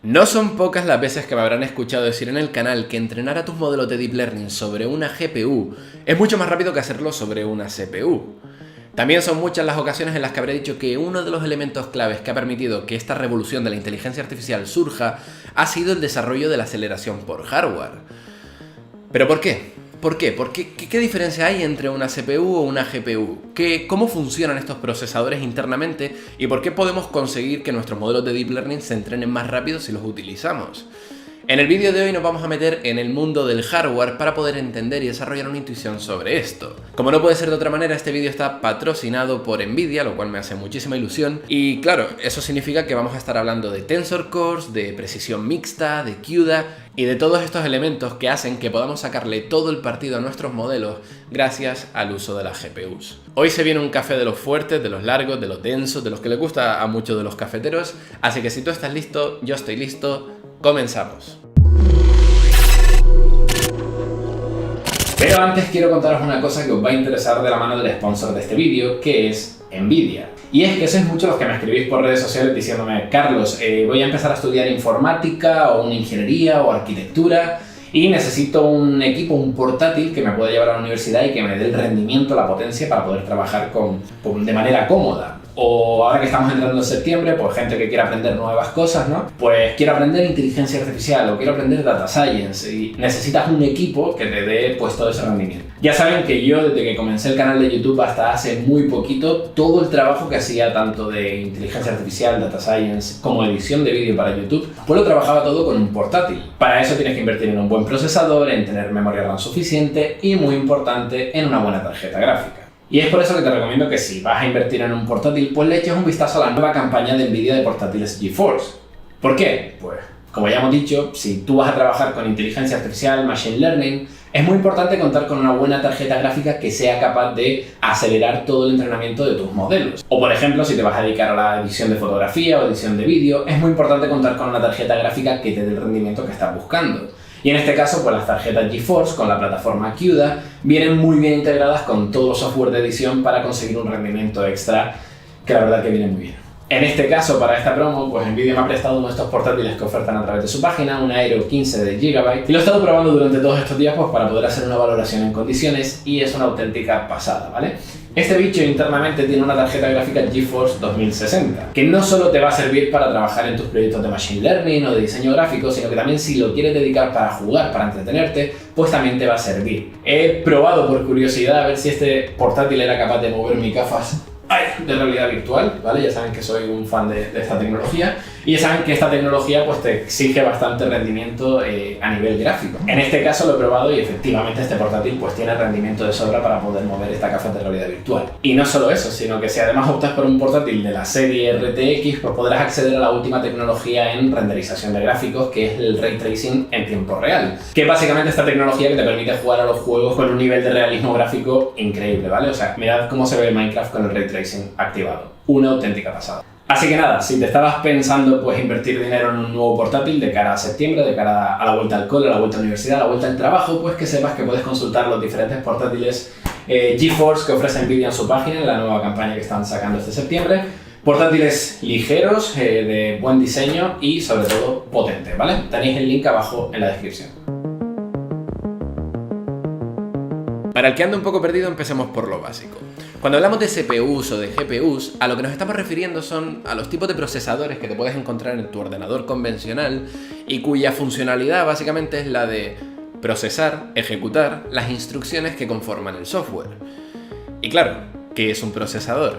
No son pocas las veces que me habrán escuchado decir en el canal que entrenar a tus modelos de Deep Learning sobre una GPU es mucho más rápido que hacerlo sobre una CPU. También son muchas las ocasiones en las que habré dicho que uno de los elementos claves que ha permitido que esta revolución de la inteligencia artificial surja ha sido el desarrollo de la aceleración por hardware. ¿Pero por qué? ¿Por qué? ¿Qué diferencia hay entre una CPU o una GPU? ¿Cómo funcionan estos procesadores internamente? ¿Y por qué podemos conseguir que nuestros modelos de Deep Learning se entrenen más rápido si los utilizamos? En el vídeo de hoy nos vamos a meter en el mundo del hardware para poder entender y desarrollar una intuición sobre esto. Como no puede ser de otra manera, este vídeo está patrocinado por Nvidia, lo cual me hace muchísima ilusión. Y claro, eso significa que vamos a estar hablando de Tensor Cores, de precisión mixta, de CUDA y de todos estos elementos que hacen que podamos sacarle todo el partido a nuestros modelos gracias al uso de las GPUs. Hoy se viene un café de los fuertes, de los largos, de los densos, de los que les gusta a muchos de los cafeteros, así que si tú estás listo, yo estoy listo, comenzamos. Pero antes quiero contaros una cosa que os va a interesar de la mano del sponsor de este vídeo, que es Nvidia. Y es que sois muchos los que me escribís por redes sociales diciéndome: Carlos, voy a empezar a estudiar informática o una ingeniería o arquitectura y necesito un equipo, un portátil que me pueda llevar a la universidad y que me dé el rendimiento, la potencia para poder trabajar de manera cómoda. O ahora que estamos entrando en septiembre, pues gente que quiere aprender nuevas cosas, ¿no? Pues quiero aprender inteligencia artificial o quiero aprender data science y necesitas un equipo que te dé pues todo ese rendimiento. Ya saben que yo desde que comencé el canal de YouTube hasta hace muy poquito, todo el trabajo que hacía tanto de inteligencia artificial, data science, como edición de vídeo para YouTube, pues lo trabajaba todo con un portátil. Para eso tienes que invertir en un buen procesador, en tener memoria RAM suficiente y, muy importante, en una buena tarjeta gráfica. Y es por eso que te recomiendo que si vas a invertir en un portátil, pues le eches un vistazo a la nueva campaña de Nvidia de portátiles GeForce. ¿Por qué? Pues, como ya hemos dicho, si tú vas a trabajar con inteligencia artificial, machine learning, es muy importante contar con una buena tarjeta gráfica que sea capaz de acelerar todo el entrenamiento de tus modelos. O por ejemplo, si te vas a dedicar a la edición de fotografía o edición de vídeo, es muy importante contar con una tarjeta gráfica que te dé el rendimiento que estás buscando. Y en este caso, pues las tarjetas GeForce con la plataforma CUDA vienen muy bien integradas con todo el software de edición para conseguir un rendimiento extra que la verdad que viene muy bien. En este caso, para esta promo, pues Nvidia me ha prestado uno de estos portátiles que ofertan a través de su página, un Aero 15 de GB, y lo he estado probando durante todos estos días pues para poder hacer una valoración en condiciones y es una auténtica pasada, ¿vale? Este bicho internamente tiene una tarjeta gráfica GeForce 2060, que no solo te va a servir para trabajar en tus proyectos de Machine Learning o de diseño gráfico, sino que también si lo quieres dedicar para jugar, para entretenerte, pues también te va a servir. He probado por curiosidad a ver si este portátil era capaz de mover mis gafas de realidad virtual, ¿vale? Ya saben que soy un fan de esta tecnología y ya saben que esta tecnología pues te exige bastante rendimiento a nivel gráfico. En este caso lo he probado y efectivamente este portátil pues tiene rendimiento de sobra para poder mover esta gafa de realidad virtual. Y no solo eso, sino que si además optas por un portátil de la serie RTX, pues podrás acceder a la última tecnología en renderización de gráficos, que es el Ray Tracing en tiempo real, que es básicamente esta tecnología que te permite jugar a los juegos con un nivel de realismo gráfico increíble, ¿vale? O sea, mirad cómo se ve Minecraft con el Ray Tracing activado. Una auténtica pasada. Así que nada, si te estabas pensando pues invertir dinero en un nuevo portátil de cara a septiembre, de cara a la vuelta al cole, a la vuelta a la universidad, a la vuelta al trabajo, pues que sepas que puedes consultar los diferentes portátiles GeForce que ofrece Nvidia en su página en la nueva campaña que están sacando este septiembre. Portátiles ligeros, de buen diseño y sobre todo potentes, ¿vale? Tenéis el link abajo en la descripción. Para el que ande un poco perdido, empecemos por lo básico. Cuando hablamos de CPUs o de GPUs, a lo que nos estamos refiriendo son a los tipos de procesadores que te puedes encontrar en tu ordenador convencional y cuya funcionalidad básicamente es la de procesar, ejecutar las instrucciones que conforman el software. Y claro, ¿qué es un procesador?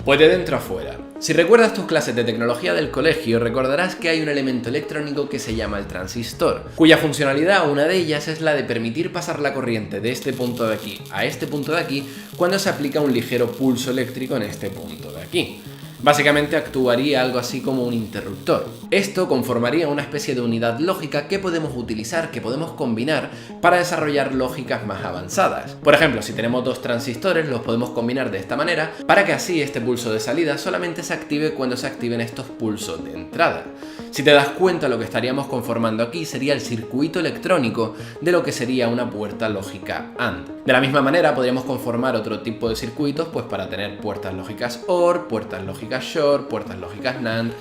Pues de dentro a fuera. Si recuerdas tus clases de tecnología del colegio, recordarás que hay un elemento electrónico que se llama el transistor, cuya funcionalidad, una de ellas, es la de permitir pasar la corriente de este punto de aquí a este punto de aquí cuando se aplica un ligero pulso eléctrico en este punto de aquí. Básicamente actuaría algo así como un interruptor. Esto conformaría una especie de unidad lógica que podemos utilizar, que podemos combinar para desarrollar lógicas más avanzadas. Por ejemplo, si tenemos dos transistores, los podemos combinar de esta manera para que así este pulso de salida solamente se active cuando se activen estos pulsos de entrada. Si te das cuenta, lo que estaríamos conformando aquí sería el circuito electrónico de lo que sería una puerta lógica AND. De la misma manera podríamos conformar otro tipo de circuitos pues para tener puertas lógicas OR, puertas lógicas SHORT, puertas lógicas NAND,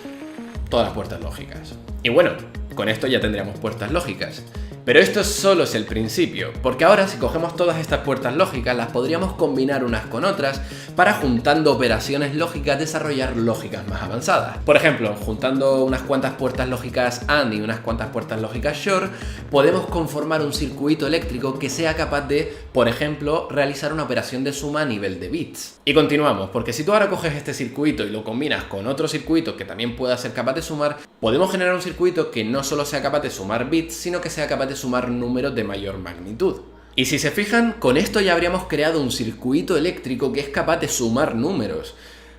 todas las puertas lógicas. Y bueno, con esto ya tendríamos puertas lógicas. Pero esto solo es el principio, porque ahora si cogemos todas estas puertas lógicas las podríamos combinar unas con otras para, juntando operaciones lógicas, desarrollar lógicas más avanzadas. Por ejemplo, juntando unas cuantas puertas lógicas AND y unas cuantas puertas lógicas SHOR, podemos conformar un circuito eléctrico que sea capaz de, por ejemplo, realizar una operación de suma a nivel de bits. Y continuamos, porque si tú ahora coges este circuito y lo combinas con otro circuito que también pueda ser capaz de sumar, podemos generar un circuito que no solo sea capaz de sumar bits, sino que sea capaz de sumar números de mayor magnitud. Y si se fijan, con esto ya habríamos creado un circuito eléctrico que es capaz de sumar números.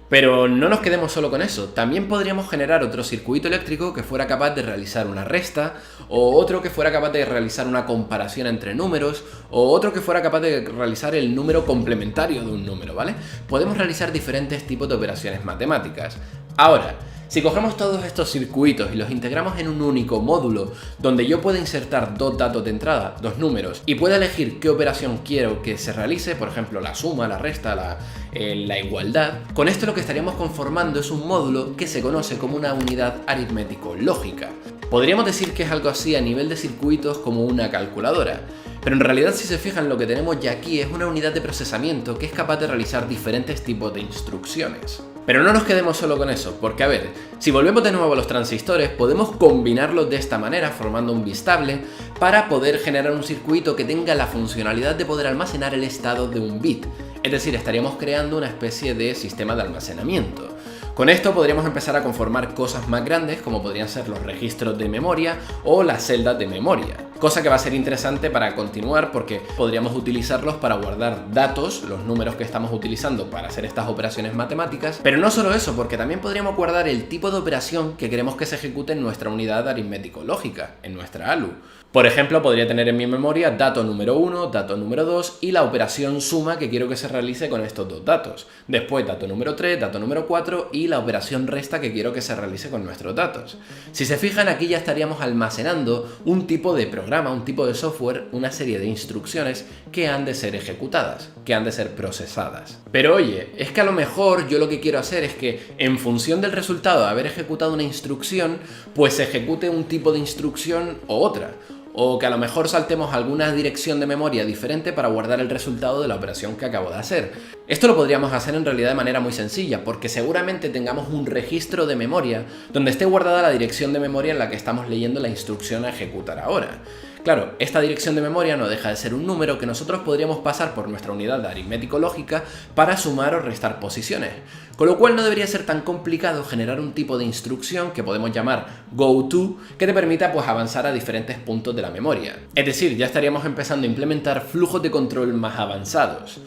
Pero no nos quedemos solo con eso, también podríamos generar otro circuito eléctrico que fuera capaz de realizar una resta, o otro que fuera capaz de realizar una comparación entre números, o otro que fuera capaz de realizar el número complementario de un número, ¿vale? Podemos realizar diferentes tipos de operaciones matemáticas. Ahora, si cogemos todos estos circuitos y los integramos en un único módulo, donde yo pueda insertar dos datos de entrada, dos números, y pueda elegir qué operación quiero que se realice, por ejemplo la suma, la resta, la igualdad, con esto lo que estaríamos conformando es un módulo que se conoce como una unidad aritmético-lógica. Podríamos decir que es algo así a nivel de circuitos como una calculadora. Pero en realidad, si se fijan, lo que tenemos ya aquí es una unidad de procesamiento que es capaz de realizar diferentes tipos de instrucciones. Pero no nos quedemos solo con eso, porque a ver, si volvemos de nuevo a los transistores, podemos combinarlos de esta manera, formando un bistable, para poder generar un circuito que tenga la funcionalidad de poder almacenar el estado de un bit. Es decir, estaríamos creando una especie de sistema de almacenamiento. Con esto podríamos empezar a conformar cosas más grandes, como podrían ser los registros de memoria o las celdas de memoria. Cosa que va a ser interesante para continuar, porque podríamos utilizarlos para guardar datos, los números que estamos utilizando para hacer estas operaciones matemáticas. Pero no solo eso, porque también podríamos guardar el tipo de operación que queremos que se ejecute en nuestra unidad aritmético-lógica, en nuestra ALU. Por ejemplo, podría tener en mi memoria dato número 1, dato número 2 y la operación suma que quiero que se realice con estos dos datos. Después dato número 3, dato número 4 y la operación resta que quiero que se realice con nuestros datos. Si se fijan, aquí ya estaríamos almacenando un tipo de programa, un tipo de software, una serie de instrucciones que han de ser ejecutadas, que han de ser procesadas. Pero oye, es que a lo mejor yo lo que quiero hacer es que en función del resultado de haber ejecutado una instrucción, pues se ejecute un tipo de instrucción o otra. O que a lo mejor saltemos alguna dirección de memoria diferente para guardar el resultado de la operación que acabo de hacer. Esto lo podríamos hacer en realidad de manera muy sencilla, porque seguramente tengamos un registro de memoria donde esté guardada la dirección de memoria en la que estamos leyendo la instrucción a ejecutar ahora. Claro, esta dirección de memoria no deja de ser un número que nosotros podríamos pasar por nuestra unidad de aritmético-lógica para sumar o restar posiciones. Con lo cual no debería ser tan complicado generar un tipo de instrucción que podemos llamar goTo, que te permita pues avanzar a diferentes puntos de la memoria. Es decir, ya estaríamos empezando a implementar flujos de control más avanzados.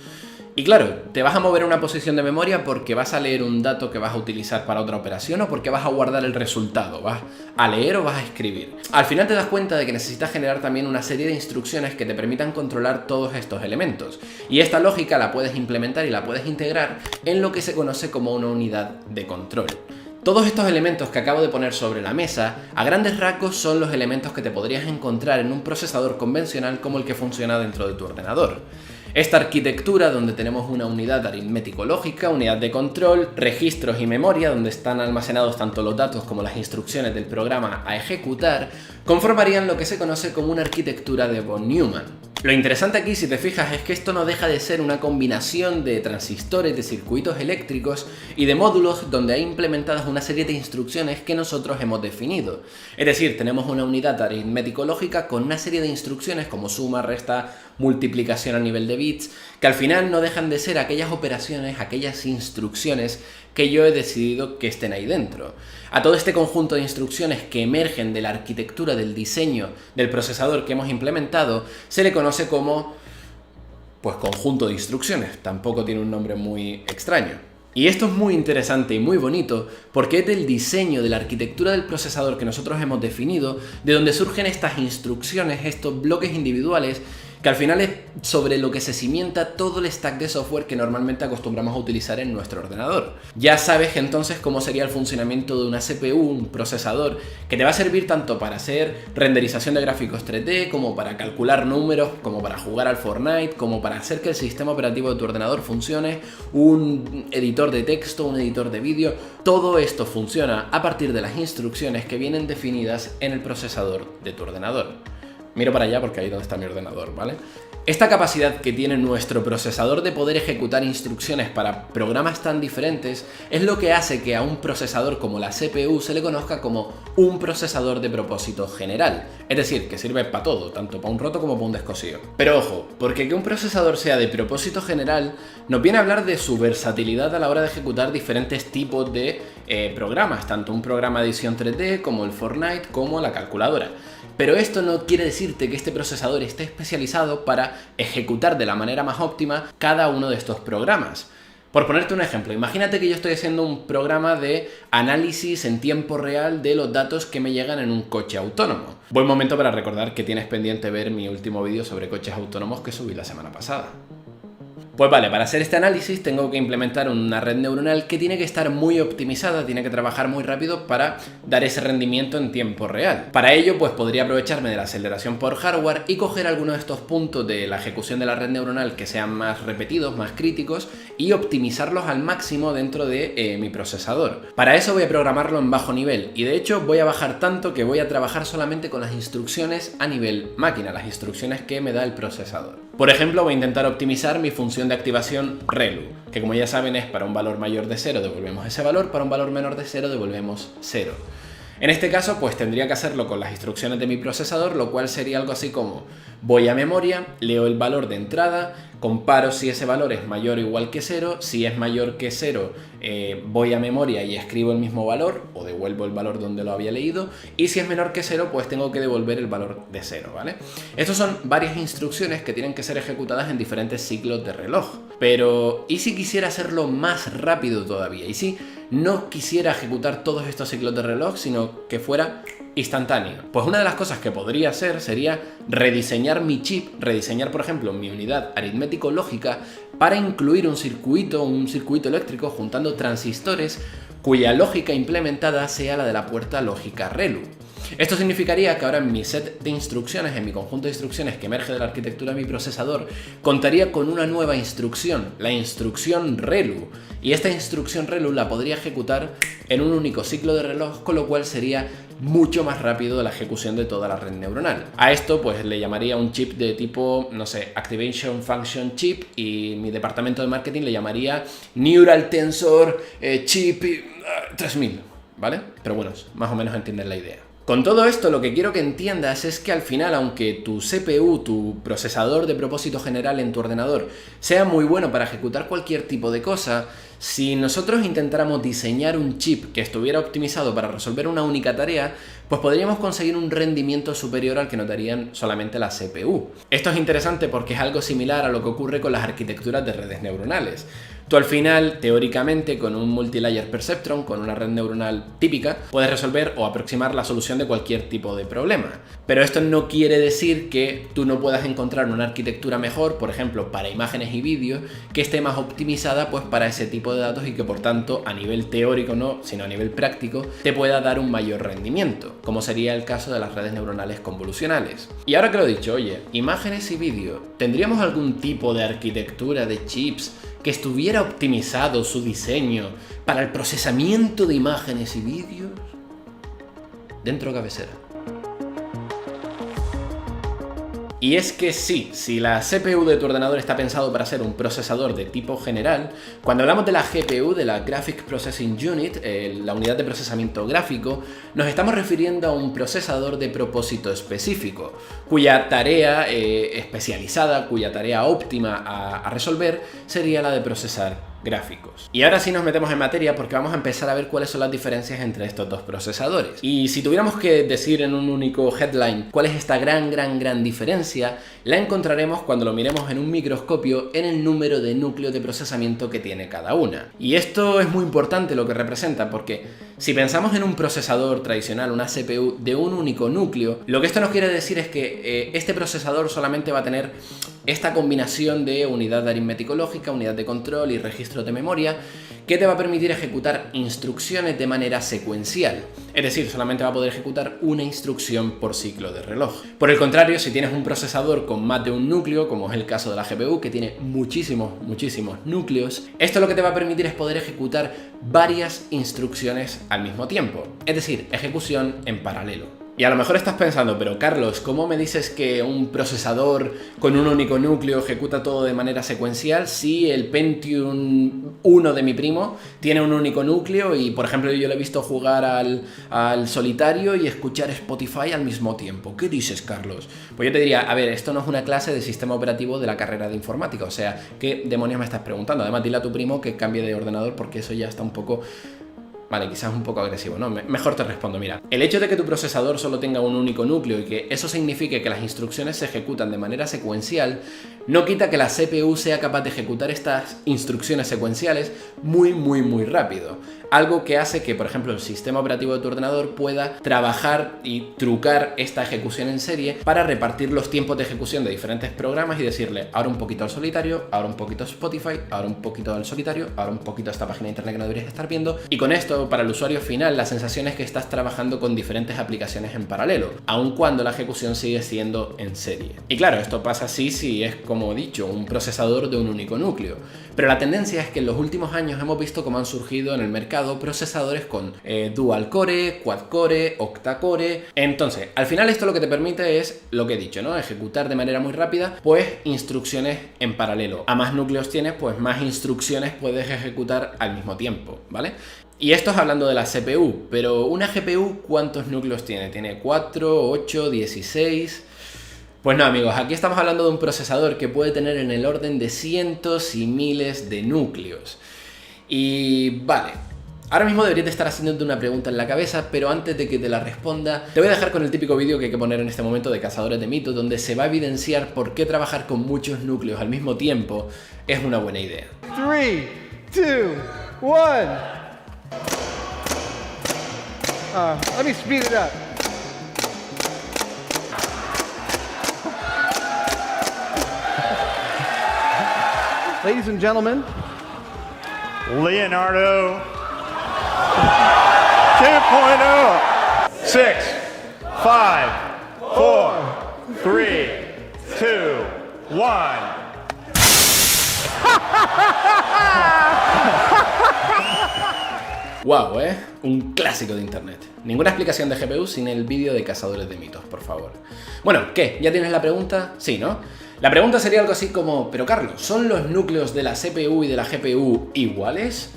Y claro, te vas a mover a una posición de memoria porque vas a leer un dato que vas a utilizar para otra operación o porque vas a guardar el resultado, vas a leer o vas a escribir. Al final te das cuenta de que necesitas generar también una serie de instrucciones que te permitan controlar todos estos elementos. Y esta lógica la puedes implementar y la puedes integrar en lo que se conoce como una unidad de control. Todos estos elementos que acabo de poner sobre la mesa, a grandes rasgos son los elementos que te podrías encontrar en un procesador convencional como el que funciona dentro de tu ordenador. Esta arquitectura, donde tenemos una unidad aritmético-lógica, unidad de control, registros y memoria, donde están almacenados tanto los datos como las instrucciones del programa a ejecutar, conformarían lo que se conoce como una arquitectura de von Neumann. Lo interesante aquí, si te fijas, es que esto no deja de ser una combinación de transistores, de circuitos eléctricos y de módulos donde hay implementadas una serie de instrucciones que nosotros hemos definido. Es decir, tenemos una unidad aritmético-lógica con una serie de instrucciones como suma, resta, multiplicación a nivel de bits, que al final no dejan de ser aquellas operaciones, aquellas instrucciones que yo he decidido que estén ahí dentro. A todo este conjunto de instrucciones que emergen de la arquitectura del diseño del procesador que hemos implementado, se le conoce como, pues, conjunto de instrucciones. Tampoco tiene un nombre muy extraño. Y esto es muy interesante y muy bonito porque es del diseño de la arquitectura del procesador que nosotros hemos definido, de donde surgen estas instrucciones, estos bloques individuales que al final es sobre lo que se cimienta todo el stack de software que normalmente acostumbramos a utilizar en nuestro ordenador. Ya sabes entonces cómo sería el funcionamiento de una CPU, un procesador, que te va a servir tanto para hacer renderización de gráficos 3D, como para calcular números, como para jugar al Fortnite, como para hacer que el sistema operativo de tu ordenador funcione, un editor de texto, un editor de vídeo. Todo esto funciona a partir de las instrucciones que vienen definidas en el procesador de tu ordenador. Miro para allá porque ahí es donde está mi ordenador, ¿vale? Esta capacidad que tiene nuestro procesador de poder ejecutar instrucciones para programas tan diferentes es lo que hace que a un procesador como la CPU se le conozca como un procesador de propósito general. Es decir, que sirve para todo, tanto para un roto como para un descosido. Pero ojo, porque que un procesador sea de propósito general nos viene a hablar de su versatilidad a la hora de ejecutar diferentes tipos de programas, tanto un programa de edición 3D como el Fortnite como la calculadora. Pero esto no quiere decirte que este procesador esté especializado para ejecutar de la manera más óptima cada uno de estos programas. Por ponerte un ejemplo, imagínate que yo estoy haciendo un programa de análisis en tiempo real de los datos que me llegan en un coche autónomo. Buen momento para recordar que tienes pendiente ver mi último vídeo sobre coches autónomos que subí la semana pasada. Pues vale, para hacer este análisis tengo que implementar una red neuronal que tiene que estar muy optimizada, tiene que trabajar muy rápido para dar ese rendimiento en tiempo real. Para ello, pues podría aprovecharme de la aceleración por hardware y coger algunos de estos puntos de la ejecución de la red neuronal que sean más repetidos, más críticos, y optimizarlos al máximo dentro de mi procesador. Para eso voy a programarlo en bajo nivel, y de hecho voy a bajar tanto que voy a trabajar solamente con las instrucciones a nivel máquina, las instrucciones que me da el procesador. Por ejemplo, voy a intentar optimizar mi función de activación ReLU, que como ya saben es para un valor mayor de 0 devolvemos ese valor, para un valor menor de 0 devolvemos 0. En este caso, pues tendría que hacerlo con las instrucciones de mi procesador, lo cual sería algo así como: voy a memoria, leo el valor de entrada, comparo si ese valor es mayor o igual que 0, si es mayor que 0 voy a memoria y escribo el mismo valor o devuelvo el valor donde lo había leído, y si es menor que 0 pues tengo que devolver el valor de 0, ¿vale? Estos son varias instrucciones que tienen que ser ejecutadas en diferentes ciclos de reloj. Pero ¿y si quisiera hacerlo más rápido todavía? ¿Y si no quisiera ejecutar todos estos ciclos de reloj, sino que fuera instantáneo? Pues una de las cosas que podría hacer sería rediseñar mi chip, rediseñar por ejemplo mi unidad aritmético-lógica para incluir un circuito eléctrico juntando transistores cuya lógica implementada sea la de la puerta lógica ReLU. Esto significaría que ahora en mi set de instrucciones, en mi conjunto de instrucciones que emerge de la arquitectura de mi procesador, contaría con una nueva instrucción, la instrucción ReLU. Y esta instrucción ReLU la podría ejecutar en un único ciclo de reloj, con lo cual sería mucho más rápido la ejecución de toda la red neuronal. A esto pues le llamaría un chip de tipo, no sé, Activation Function Chip, y mi departamento de marketing le llamaría Neural Tensor Chip 3000, ¿vale? Pero bueno, más o menos entienden la idea. Con todo esto lo que quiero que entiendas es que al final, aunque tu CPU, tu procesador de propósito general en tu ordenador, sea muy bueno para ejecutar cualquier tipo de cosa, si nosotros intentáramos diseñar un chip que estuviera optimizado para resolver una única tarea, pues podríamos conseguir un rendimiento superior al que nos darían solamente la CPU. Esto es interesante porque es algo similar a lo que ocurre con las arquitecturas de redes neuronales. Tú al final, teóricamente, con un multilayer perceptron, con una red neuronal típica, puedes resolver o aproximar la solución de cualquier tipo de problema. Pero esto no quiere decir que tú no puedas encontrar una arquitectura mejor, por ejemplo, para imágenes y vídeos, que esté más optimizada pues para ese tipo de datos y que por tanto, a nivel teórico no, sino a nivel práctico, te pueda dar un mayor rendimiento, como sería el caso de las redes neuronales convolucionales. Y ahora que lo he dicho, oye, imágenes y vídeo, ¿tendríamos algún tipo de arquitectura de chips que estuviera optimizado su diseño para el procesamiento de imágenes y vídeos? Dentro cabecera. Y es que sí, si la CPU de tu ordenador está pensado para ser un procesador de tipo general, cuando hablamos de la GPU, de la Graphic Processing Unit, la unidad de procesamiento gráfico, nos estamos refiriendo a un procesador de propósito específico, cuya tarea especializada, cuya tarea óptima a resolver sería la de procesar gráficos. Y ahora sí nos metemos en materia porque vamos a empezar a ver cuáles son las diferencias entre estos dos procesadores. Y si tuviéramos que decir en un único headline cuál es esta gran diferencia, la encontraremos cuando lo miremos en un microscopio en el número de núcleos de procesamiento que tiene cada una. Y esto es muy importante lo que representa, porque si pensamos en un procesador tradicional, una CPU de un único núcleo, lo que esto nos quiere decir es que este procesador solamente va a tener esta combinación de unidad aritmético lógica, unidad de control y registro de memoria, que te va a permitir ejecutar instrucciones de manera secuencial. Es decir, solamente va a poder ejecutar una instrucción por ciclo de reloj. Por el contrario, si tienes un procesador con más de un núcleo, como es el caso de la GPU, que tiene muchísimos núcleos, esto lo que te va a permitir es poder ejecutar varias instrucciones al mismo tiempo. Es decir, ejecución en paralelo. Y a lo mejor estás pensando, pero Carlos, ¿cómo me dices que un procesador con un único núcleo ejecuta todo de manera secuencial si el Pentium 1 de mi primo tiene un único núcleo y, por ejemplo, yo le he visto jugar al solitario y escuchar Spotify al mismo tiempo? ¿Qué dices, Carlos? Pues yo te diría, a ver, esto no es una clase de sistema operativo de la carrera de informática, o sea, ¿qué demonios me estás preguntando? Además, dile a tu primo que cambie de ordenador porque eso ya está un poco... Vale, quizás un poco agresivo, ¿no? Mejor te respondo, mira. El hecho de que tu procesador solo tenga un único núcleo y que eso signifique que las instrucciones se ejecutan de manera secuencial, no quita que la CPU sea capaz de ejecutar estas instrucciones secuenciales muy rápido. Algo que hace que, por ejemplo, el sistema operativo de tu ordenador pueda trabajar y trucar esta ejecución en serie para repartir los tiempos de ejecución de diferentes programas y decirle ahora un poquito al solitario, ahora un poquito a Spotify, ahora un poquito al solitario, ahora un poquito a esta página de internet que no deberías estar viendo. Y con esto, para el usuario final, la sensación es que estás trabajando con diferentes aplicaciones en paralelo, aun cuando la ejecución sigue siendo en serie. Y claro, esto pasa así si es, como he dicho, un procesador de un único núcleo. Pero la tendencia es que en los últimos años hemos visto cómo han surgido en el mercado procesadores con dual core, quad core, octa core. Entonces, al final esto lo que te permite es lo que he dicho, ¿no? Ejecutar de manera muy rápida, pues instrucciones en paralelo. A más núcleos tienes, pues más instrucciones puedes ejecutar al mismo tiempo, ¿vale? Y esto es hablando de la CPU, pero una GPU, ¿cuántos núcleos tiene? ¿Tiene 4, 8, 16? Pues no, amigos, aquí estamos hablando de un procesador que puede tener en el orden de cientos y miles de núcleos. Y vale, ahora mismo deberías de estar haciéndote una pregunta en la cabeza, pero antes de que te la responda, te voy a dejar con el típico vídeo que hay que poner en este momento de Cazadores de Mitos, donde se va a evidenciar por qué trabajar con muchos núcleos al mismo tiempo es una buena idea. 3, 2, 1. Let me speed it up. Ladies and gentlemen, Leonardo 2.0. 6, 5, 4, 3, 2, 1. Wow, un clásico de internet. Ninguna explicación de GPU sin el vídeo de Cazadores de Mitos, por favor. Bueno, ¿qué? ¿Ya tienes la pregunta? Sí, ¿no? La pregunta sería algo así como, pero Carlos, ¿son los núcleos de la CPU y de la GPU iguales?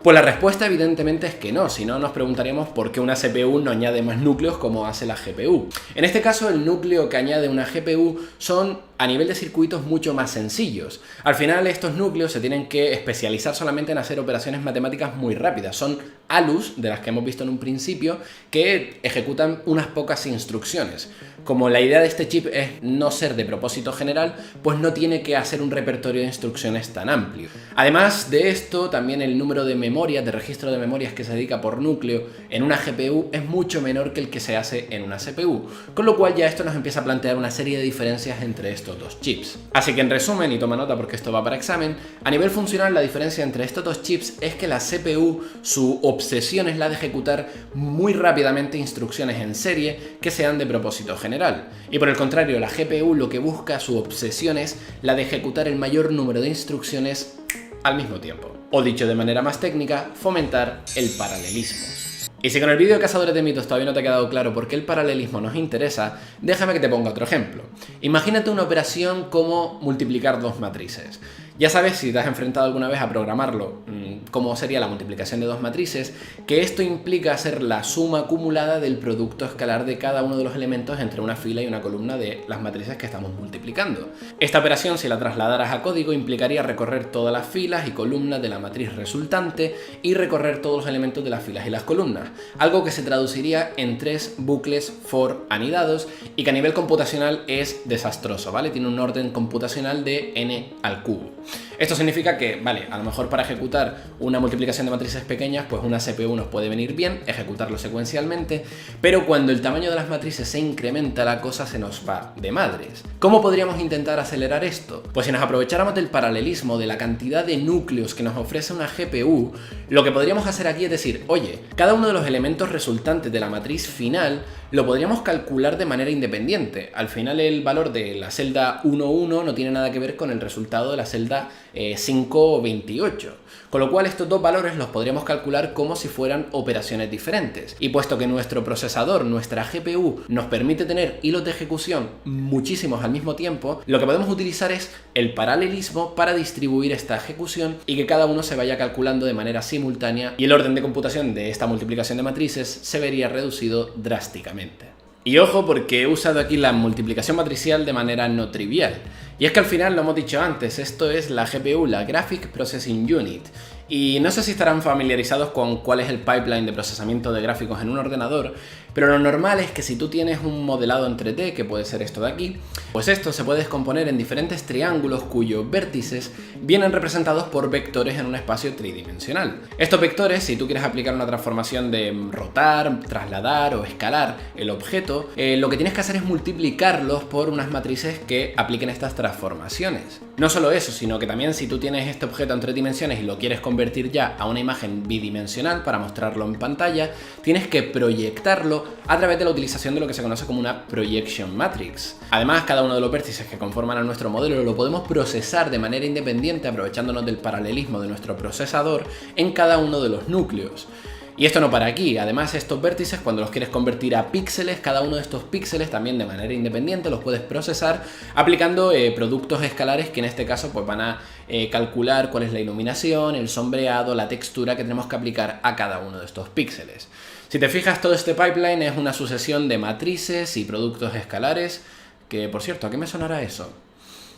Pues la respuesta evidentemente es que no, si no nos preguntaríamos por qué una CPU no añade más núcleos como hace la GPU. En este caso, el núcleo que añade una GPU son a nivel de circuitos mucho más sencillos. Al final, estos núcleos se tienen que especializar solamente en hacer operaciones matemáticas muy rápidas. Son ALUs, de las que hemos visto en un principio, que ejecutan unas pocas instrucciones. Como la idea de este chip es no ser de propósito general, pues no tiene que hacer un repertorio de instrucciones tan amplio. Además de esto, también el número de memorias, de registro de memorias que se dedica por núcleo en una GPU es mucho menor que el que se hace en una CPU, con lo cual ya esto nos empieza a plantear una serie de diferencias entre estos dos chips. Así que en resumen, y toma nota porque esto va para examen, a nivel funcional la diferencia entre estos dos chips es que la CPU, su obsesión es la de ejecutar muy rápidamente instrucciones en serie que sean de propósito general. Y por el contrario, la GPU lo que busca, su obsesión es la de ejecutar el mayor número de instrucciones al mismo tiempo. O dicho de manera más técnica, fomentar el paralelismo. Y si con el vídeo de Cazadores de Mitos todavía no te ha quedado claro por qué el paralelismo nos interesa, déjame que te ponga otro ejemplo. Imagínate una operación como multiplicar dos matrices. Ya sabes, si te has enfrentado alguna vez a programarlo, cómo sería la multiplicación de dos matrices, que esto implica hacer la suma acumulada del producto escalar de cada uno de los elementos entre una fila y una columna de las matrices que estamos multiplicando. Esta operación, si la trasladaras a código, implicaría recorrer todas las filas y columnas de la matriz resultante y recorrer todos los elementos de las filas y las columnas, algo que se traduciría en 3 bucles for anidados y que a nivel computacional es desastroso, ¿vale? Tiene un orden computacional de n al cubo. Esto significa que, vale, a lo mejor para ejecutar una multiplicación de matrices pequeñas, pues una CPU nos puede venir bien, ejecutarlo secuencialmente, pero cuando el tamaño de las matrices se incrementa, la cosa se nos va de madres. ¿Cómo podríamos intentar acelerar esto? Pues si nos aprovecháramos del paralelismo, de la cantidad de núcleos que nos ofrece una GPU, lo que podríamos hacer aquí es decir, oye, cada uno de los elementos resultantes de la matriz final lo podríamos calcular de manera independiente. Al final el valor de la celda 1,1 no tiene nada que ver con el resultado de la celda 5,28. Con lo cual estos dos valores los podríamos calcular como si fueran operaciones diferentes. Y puesto que nuestro procesador, nuestra GPU, nos permite tener hilos de ejecución muchísimos al mismo tiempo, lo que podemos utilizar es el paralelismo para distribuir esta ejecución y que cada uno se vaya calculando de manera simultánea y el orden de computación de esta multiplicación de matrices se vería reducido drásticamente. Y ojo, porque he usado aquí la multiplicación matricial de manera no trivial. Y es que al final, lo hemos dicho antes, esto es la GPU, la Graphic Processing Unit. Y no sé si estarán familiarizados con cuál es el pipeline de procesamiento de gráficos en un ordenador, pero lo normal es que si tú tienes un modelado en 3D, que puede ser esto de aquí, pues esto se puede descomponer en diferentes triángulos cuyos vértices vienen representados por vectores en un espacio tridimensional. Estos vectores, si tú quieres aplicar una transformación de rotar, trasladar o escalar el objeto, lo que tienes que hacer es multiplicarlos por unas matrices que apliquen estas transformaciones. No solo eso, sino que también si tú tienes este objeto en 3 dimensiones y lo quieres convertir ya a una imagen bidimensional para mostrarlo en pantalla, tienes que proyectarlo a través de la utilización de lo que se conoce como una projection matrix. Además, cada uno de los vértices que conforman a nuestro modelo lo podemos procesar de manera independiente aprovechándonos del paralelismo de nuestro procesador en cada uno de los núcleos. Y esto no para aquí, además estos vértices cuando los quieres convertir a píxeles, cada uno de estos píxeles también de manera independiente los puedes procesar aplicando productos escalares que en este caso pues van a calcular cuál es la iluminación, el sombreado, la textura que tenemos que aplicar a cada uno de estos píxeles. Si te fijas, todo este pipeline es una sucesión de matrices y productos escalares que, por cierto, ¿a qué me sonará eso?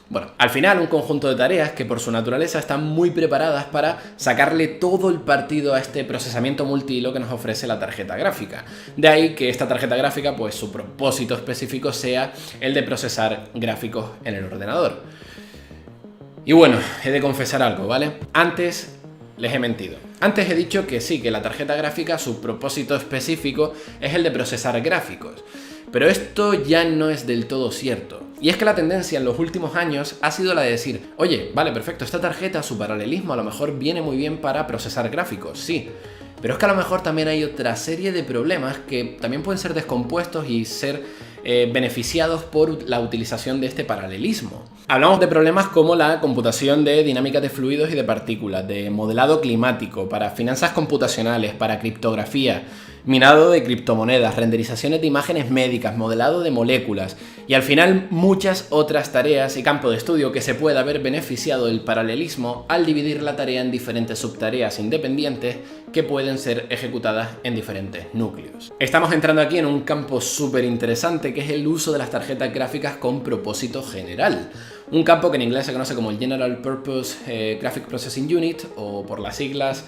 Bueno, al final un conjunto de tareas que por su naturaleza están muy preparadas para sacarle todo el partido a este procesamiento multihilo que nos ofrece la tarjeta gráfica. De ahí que esta tarjeta gráfica, pues su propósito específico sea el de procesar gráficos en el ordenador. Y bueno, he de confesar algo, ¿vale? Antes les he mentido. Antes he dicho que sí, que la tarjeta gráfica, su propósito específico es el de procesar gráficos. Pero esto ya no es del todo cierto. Y es que la tendencia en los últimos años ha sido la de decir, oye, vale, perfecto, esta tarjeta, su paralelismo a lo mejor viene muy bien para procesar gráficos, sí. Pero es que a lo mejor también hay otra serie de problemas que también pueden ser descompuestos y ser beneficiados por la utilización de este paralelismo. Hablamos de problemas como la computación de dinámica de fluidos y de partículas, de modelado climático, para finanzas computacionales, para criptografía, minado de criptomonedas, renderizaciones de imágenes médicas, modelado de moléculas y al final muchas otras tareas y campo de estudio que se puede haber beneficiado del paralelismo al dividir la tarea en diferentes subtareas independientes que pueden ser ejecutadas en diferentes núcleos. Estamos entrando aquí en un campo súper interesante que es el uso de las tarjetas gráficas con propósito general. Un campo que en inglés se conoce como el General Purpose Graphic Processing Unit o por las siglas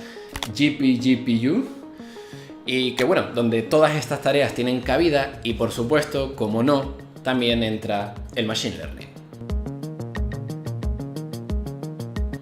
GPGPU. Y que bueno, donde todas estas tareas tienen cabida y por supuesto, como no, también entra el Machine Learning.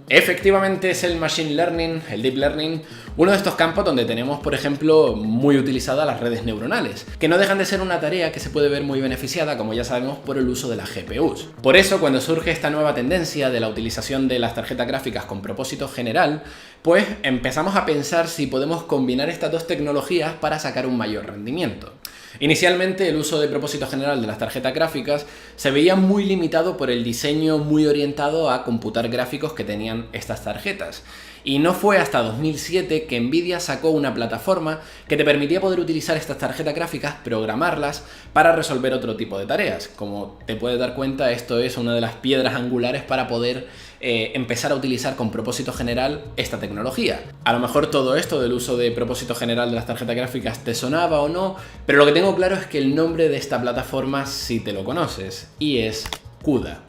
Efectivamente es el Machine Learning, el Deep Learning, uno de estos campos donde tenemos, por ejemplo, muy utilizadas las redes neuronales, que no dejan de ser una tarea que se puede ver muy beneficiada, como ya sabemos, por el uso de las GPUs. Por eso, cuando surge esta nueva tendencia de la utilización de las tarjetas gráficas con propósito general, pues empezamos a pensar si podemos combinar estas dos tecnologías para sacar un mayor rendimiento. Inicialmente el uso de propósito general de las tarjetas gráficas se veía muy limitado por el diseño muy orientado a computar gráficos que tenían estas tarjetas. Y no fue hasta 2007 que Nvidia sacó una plataforma que te permitía poder utilizar estas tarjetas gráficas, programarlas para resolver otro tipo de tareas. Como te puedes dar cuenta, esto es una de las piedras angulares para poder empezar a utilizar con propósito general esta tecnología. A lo mejor todo esto del uso de propósito general de las tarjetas gráficas te sonaba o no, pero lo que tengo claro es que el nombre de esta plataforma sí te lo conoces, y es CUDA.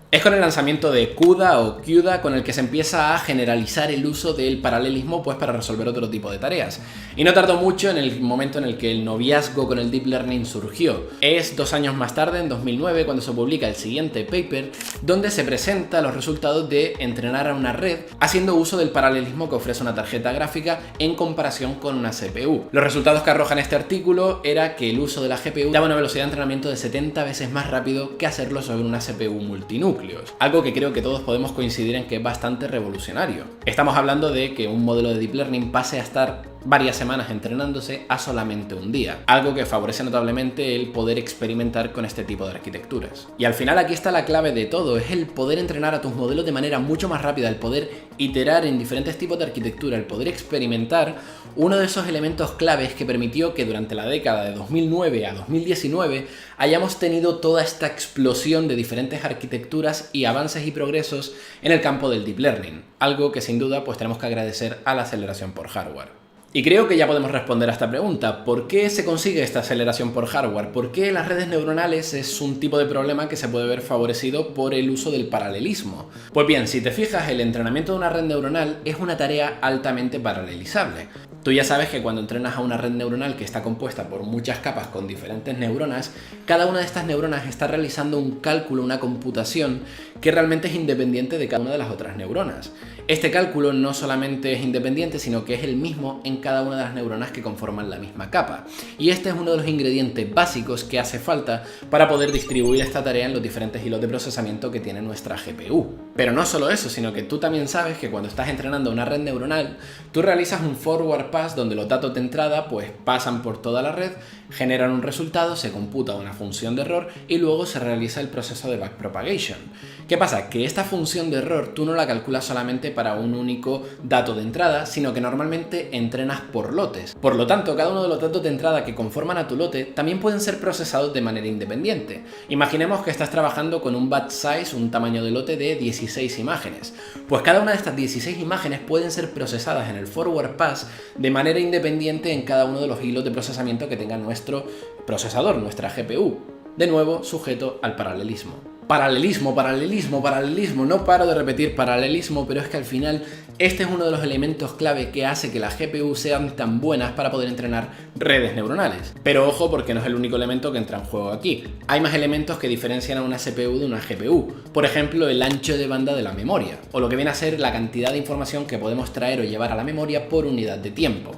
Es con el lanzamiento de CUDA o CUDA con el que se empieza a generalizar el uso del paralelismo pues para resolver otro tipo de tareas. Y no tardó mucho en el momento en el que el noviazgo con el Deep Learning surgió. Es 2 años más tarde, en 2009, cuando se publica el siguiente paper, donde se presenta los resultados de entrenar a una red haciendo uso del paralelismo que ofrece una tarjeta gráfica en comparación con una CPU. Los resultados que arrojan este artículo era que el uso de la GPU daba una velocidad de entrenamiento de 70 veces más rápido que hacerlo sobre una CPU multinúcleo. Algo que creo que todos podemos coincidir en que es bastante revolucionario. Estamos hablando de que un modelo de Deep Learning pase a estar varias semanas entrenándose a solamente un día, algo que favorece notablemente el poder experimentar con este tipo de arquitecturas. Y al final aquí está la clave de todo, es el poder entrenar a tus modelos de manera mucho más rápida, el poder iterar en diferentes tipos de arquitectura, el poder experimentar, uno de esos elementos claves que permitió que durante la década de 2009 a 2019 hayamos tenido toda esta explosión de diferentes arquitecturas y avances y progresos en el campo del Deep Learning, algo que sin duda pues tenemos que agradecer a la aceleración por hardware. Y creo que ya podemos responder a esta pregunta. ¿Por qué se consigue esta aceleración por hardware? ¿Por qué las redes neuronales es un tipo de problema que se puede ver favorecido por el uso del paralelismo? Pues bien, si te fijas, el entrenamiento de una red neuronal es una tarea altamente paralelizable. Tú ya sabes que cuando entrenas a una red neuronal que está compuesta por muchas capas con diferentes neuronas, cada una de estas neuronas está realizando un cálculo, una computación que realmente es independiente de cada una de las otras neuronas. Este cálculo no solamente es independiente, sino que es el mismo en cada una de las neuronas que conforman la misma capa. Y este es uno de los ingredientes básicos que hace falta para poder distribuir esta tarea en los diferentes hilos de procesamiento que tiene nuestra GPU. Pero no solo eso, sino que tú también sabes que cuando estás entrenando una red neuronal, tú realizas un forward pass donde los datos de entrada pues pasan por toda la red, generan un resultado, se computa una función de error y luego se realiza el proceso de backpropagation. ¿Qué pasa? Que esta función de error tú no la calculas solamente para un único dato de entrada, sino que normalmente entrenas por lotes. Por lo tanto, cada uno de los datos de entrada que conforman a tu lote también pueden ser procesados de manera independiente. Imaginemos que estás trabajando con un batch size, un tamaño de lote de 16 imágenes. Pues cada una de estas 16 imágenes pueden ser procesadas en el forward pass de manera independiente en cada uno de los hilos de procesamiento que tenga nuestro procesador, nuestra GPU. De nuevo, sujeto al paralelismo. Paralelismo, paralelismo, paralelismo, no paro de repetir paralelismo, pero es que al final este es uno de los elementos clave que hace que las GPU sean tan buenas para poder entrenar redes neuronales. Pero ojo, porque no es el único elemento que entra en juego aquí. Hay más elementos que diferencian a una CPU de una GPU. Por ejemplo, el ancho de banda de la memoria, o lo que viene a ser la cantidad de información que podemos traer o llevar a la memoria por unidad de tiempo.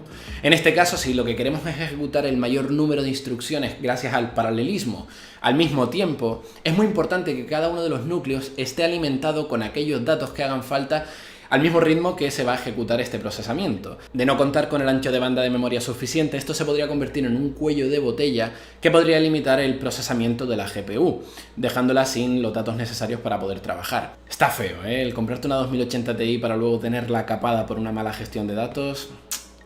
En este caso, si lo que queremos es ejecutar el mayor número de instrucciones gracias al paralelismo al mismo tiempo, es muy importante que cada uno de los núcleos esté alimentado con aquellos datos que hagan falta al mismo ritmo que se va a ejecutar este procesamiento. De no contar con el ancho de banda de memoria suficiente, esto se podría convertir en un cuello de botella que podría limitar el procesamiento de la GPU, dejándola sin los datos necesarios para poder trabajar. Está feo, ¿eh? El comprarte una 2080 Ti para luego tenerla capada por una mala gestión de datos,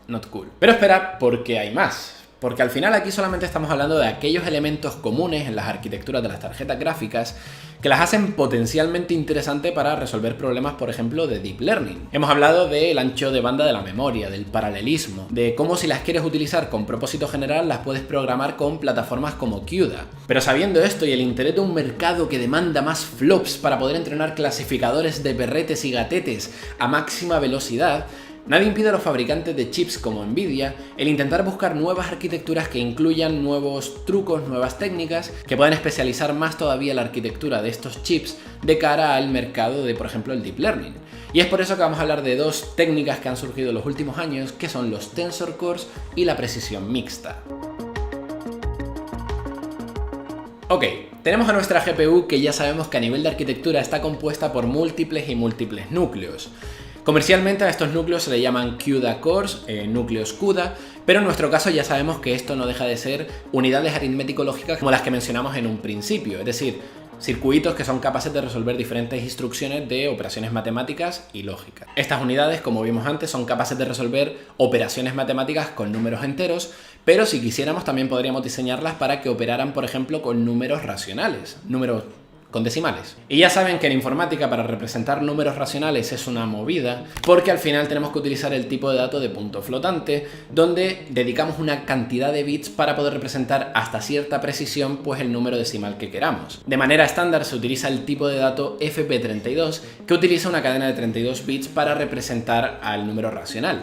not cool. Pero espera, porque hay más. Porque al final aquí solamente estamos hablando de aquellos elementos comunes en las arquitecturas de las tarjetas gráficas que las hacen potencialmente interesantes para resolver problemas, por ejemplo, de Deep Learning. Hemos hablado del ancho de banda de la memoria, del paralelismo, de cómo si las quieres utilizar con propósito general las puedes programar con plataformas como CUDA. Pero sabiendo esto y el interés de un mercado que demanda más flops para poder entrenar clasificadores de perretes y gatetes a máxima velocidad, nadie impide a los fabricantes de chips como Nvidia el intentar buscar nuevas arquitecturas que incluyan nuevos trucos, nuevas técnicas, que puedan especializar más todavía la arquitectura de estos chips de cara al mercado de, por ejemplo, el Deep Learning. Y es por eso que vamos a hablar de dos técnicas que han surgido en los últimos años, que son los Tensor Cores y la precisión mixta. Ok, tenemos a nuestra GPU que ya sabemos que a nivel de arquitectura está compuesta por múltiples y múltiples núcleos. Comercialmente a estos núcleos se le llaman CUDA cores, núcleos CUDA, pero en nuestro caso ya sabemos que esto no deja de ser unidades aritmético-lógicas como las que mencionamos en un principio, es decir, circuitos que son capaces de resolver diferentes instrucciones de operaciones matemáticas y lógicas. Estas unidades, como vimos antes, son capaces de resolver operaciones matemáticas con números enteros, pero si quisiéramos también podríamos diseñarlas para que operaran, por ejemplo, con números racionales, números con decimales. Y ya saben que en informática para representar números racionales es una movida, porque al final tenemos que utilizar el tipo de dato de punto flotante, donde dedicamos una cantidad de bits para poder representar hasta cierta precisión pues el número decimal que queramos. De manera estándar se utiliza el tipo de dato FP32, que utiliza una cadena de 32 bits para representar al número racional.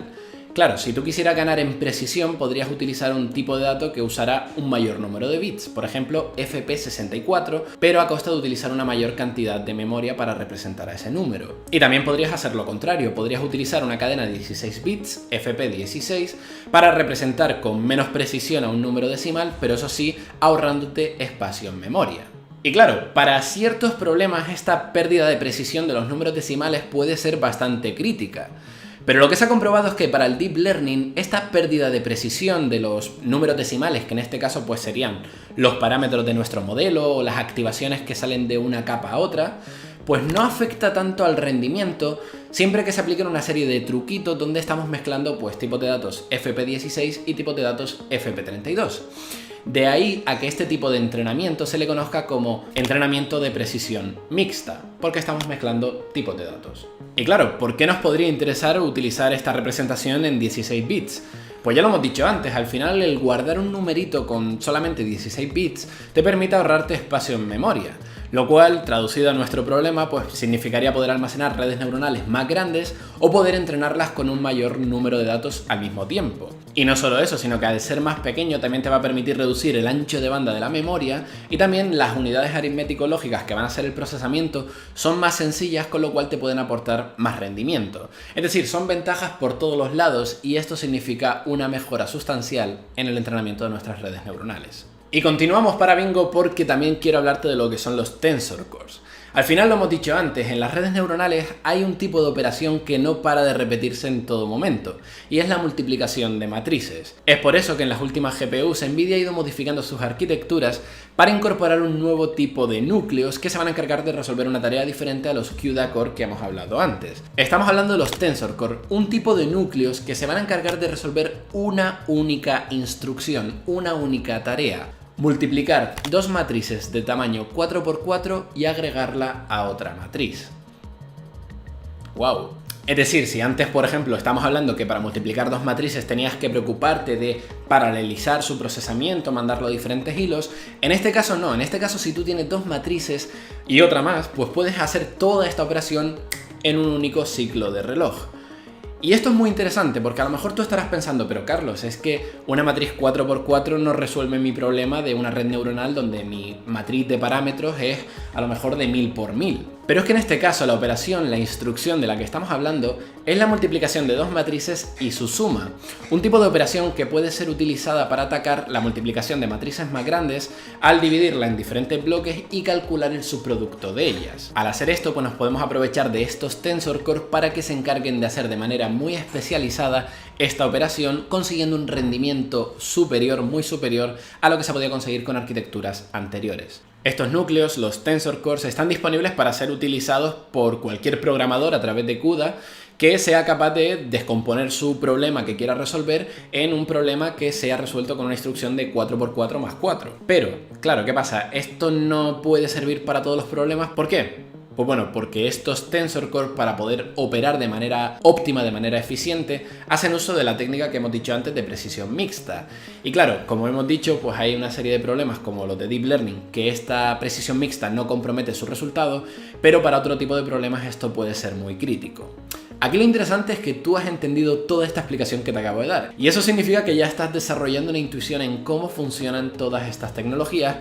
Claro, si tú quisieras ganar en precisión, podrías utilizar un tipo de dato que usara un mayor número de bits, por ejemplo FP64, pero a costa de utilizar una mayor cantidad de memoria para representar a ese número. Y también podrías hacer lo contrario, podrías utilizar una cadena de 16 bits, FP16, para representar con menos precisión a un número decimal, pero eso sí, ahorrándote espacio en memoria. Y claro, para ciertos problemas esta pérdida de precisión de los números decimales puede ser bastante crítica. Pero lo que se ha comprobado es que para el Deep Learning esta pérdida de precisión de los números decimales, que en este caso pues serían los parámetros de nuestro modelo o las activaciones que salen de una capa a otra, pues no afecta tanto al rendimiento siempre que se apliquen una serie de truquitos donde estamos mezclando pues tipos de datos FP16 y tipos de datos FP32. De ahí a que este tipo de entrenamiento se le conozca como entrenamiento de precisión mixta, porque estamos mezclando tipos de datos. Y claro, ¿por qué nos podría interesar utilizar esta representación en 16 bits? Pues ya lo hemos dicho antes, al final el guardar un numerito con solamente 16 bits te permite ahorrarte espacio en memoria, lo cual, traducido a nuestro problema, pues significaría poder almacenar redes neuronales más grandes o poder entrenarlas con un mayor número de datos al mismo tiempo. Y no solo eso, sino que al ser más pequeño también te va a permitir reducir el ancho de banda de la memoria y también las unidades aritmético-lógicas que van a hacer el procesamiento son más sencillas, con lo cual te pueden aportar más rendimiento. Es decir, son ventajas por todos los lados y esto significa una mejora sustancial en el entrenamiento de nuestras redes neuronales. Y continuamos para bingo porque también quiero hablarte de lo que son los Tensor Cores. Al final lo hemos dicho antes, en las redes neuronales hay un tipo de operación que no para de repetirse en todo momento, y es la multiplicación de matrices. Es por eso que en las últimas GPUs Nvidia ha ido modificando sus arquitecturas para incorporar un nuevo tipo de núcleos que se van a encargar de resolver una tarea diferente a los CUDA Core que hemos hablado antes. Estamos hablando de los Tensor Core, un tipo de núcleos que se van a encargar de resolver una única instrucción, una única tarea. Multiplicar dos matrices de tamaño 4×4 y agregarla a otra matriz. ¡Wow! Es decir, si antes, por ejemplo, estamos hablando que para multiplicar dos matrices tenías que preocuparte de paralelizar su procesamiento, mandarlo a diferentes hilos, en este caso no. En este caso, si tú tienes dos matrices y otra más, pues puedes hacer toda esta operación en un único ciclo de reloj. Y esto es muy interesante porque a lo mejor tú estarás pensando, pero Carlos, es que una matriz 4×4 no resuelve mi problema de una red neuronal donde mi matriz de parámetros es a lo mejor de 1000×1000. Pero es que en este caso la operación, la instrucción de la que estamos hablando, es la multiplicación de dos matrices y su suma. Un tipo de operación que puede ser utilizada para atacar la multiplicación de matrices más grandes al dividirla en diferentes bloques y calcular el subproducto de ellas. Al hacer esto, pues nos podemos aprovechar de estos Tensor Core para que se encarguen de hacer de manera muy especializada esta operación, consiguiendo un rendimiento superior, muy superior a lo que se podía conseguir con arquitecturas anteriores. Estos núcleos, los Tensor Cores, están disponibles para ser utilizados por cualquier programador a través de CUDA que sea capaz de descomponer su problema que quiera resolver en un problema que sea resuelto con una instrucción de 4×4 más 4. Pero, claro, ¿qué pasa? Esto no puede servir para todos los problemas. ¿Por qué? Pues bueno, porque estos Tensor Core, para poder operar de manera óptima, de manera eficiente, hacen uso de la técnica que hemos dicho antes de precisión mixta. Y claro, como hemos dicho, pues hay una serie de problemas como los de Deep Learning, que esta precisión mixta no compromete su resultado, pero para otro tipo de problemas esto puede ser muy crítico. Aquí lo interesante es que tú has entendido toda esta explicación que te acabo de dar, y eso significa que ya estás desarrollando una intuición en cómo funcionan todas estas tecnologías,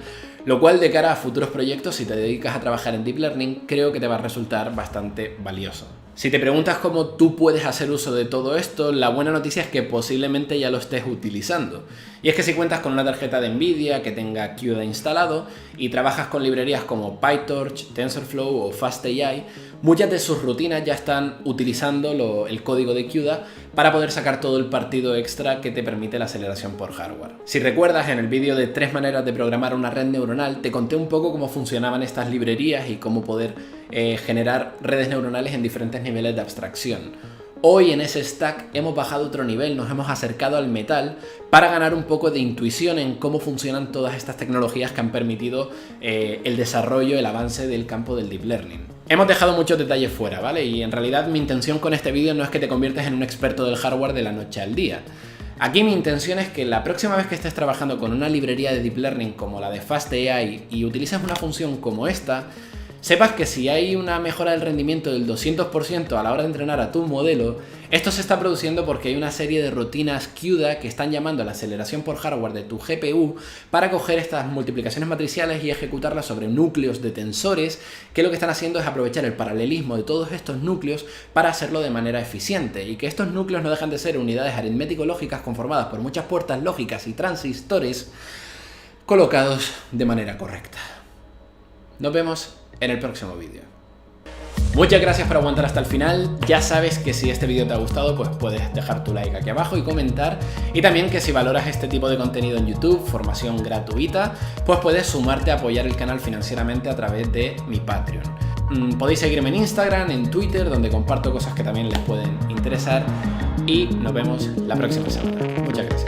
lo cual de cara a futuros proyectos, si te dedicas a trabajar en Deep Learning, creo que te va a resultar bastante valioso. Si te preguntas cómo tú puedes hacer uso de todo esto, la buena noticia es que posiblemente ya lo estés utilizando. Y es que si cuentas con una tarjeta de Nvidia que tenga CUDA instalado y trabajas con librerías como PyTorch, TensorFlow o FastAI, muchas de sus rutinas ya están utilizando el código de CUDA para poder sacar todo el partido extra que te permite la aceleración por hardware. Si recuerdas, en el vídeo de 3 maneras de programar una red neuronal te conté un poco cómo funcionaban estas librerías y cómo poder generar redes neuronales en diferentes niveles de abstracción. Hoy en ese stack hemos bajado otro nivel, nos hemos acercado al metal para ganar un poco de intuición en cómo funcionan todas estas tecnologías que han permitido el desarrollo, el avance del campo del Deep Learning. Hemos dejado muchos detalles fuera, ¿vale? Y en realidad mi intención con este vídeo no es que te conviertas en un experto del hardware de la noche al día. Aquí mi intención es que la próxima vez que estés trabajando con una librería de Deep Learning como la de FastAI y utilices una función como esta, sepas que si hay una mejora del rendimiento del 200% a la hora de entrenar a tu modelo, esto se está produciendo porque hay una serie de rutinas CUDA que están llamando a la aceleración por hardware de tu GPU para coger estas multiplicaciones matriciales y ejecutarlas sobre núcleos de tensores, que lo que están haciendo es aprovechar el paralelismo de todos estos núcleos para hacerlo de manera eficiente, y que estos núcleos no dejan de ser unidades aritmético-lógicas conformadas por muchas puertas lógicas y transistores colocados de manera correcta. Nos vemos en el próximo vídeo. Muchas gracias por aguantar hasta el final. Ya sabes que si este vídeo te ha gustado, pues puedes dejar tu like aquí abajo y comentar. Y también que si valoras este tipo de contenido en YouTube, formación gratuita, pues puedes sumarte a apoyar el canal financieramente a través de mi Patreon. Podéis seguirme en Instagram, en Twitter, donde comparto cosas que también les pueden interesar. Y nos vemos la próxima semana. Muchas gracias.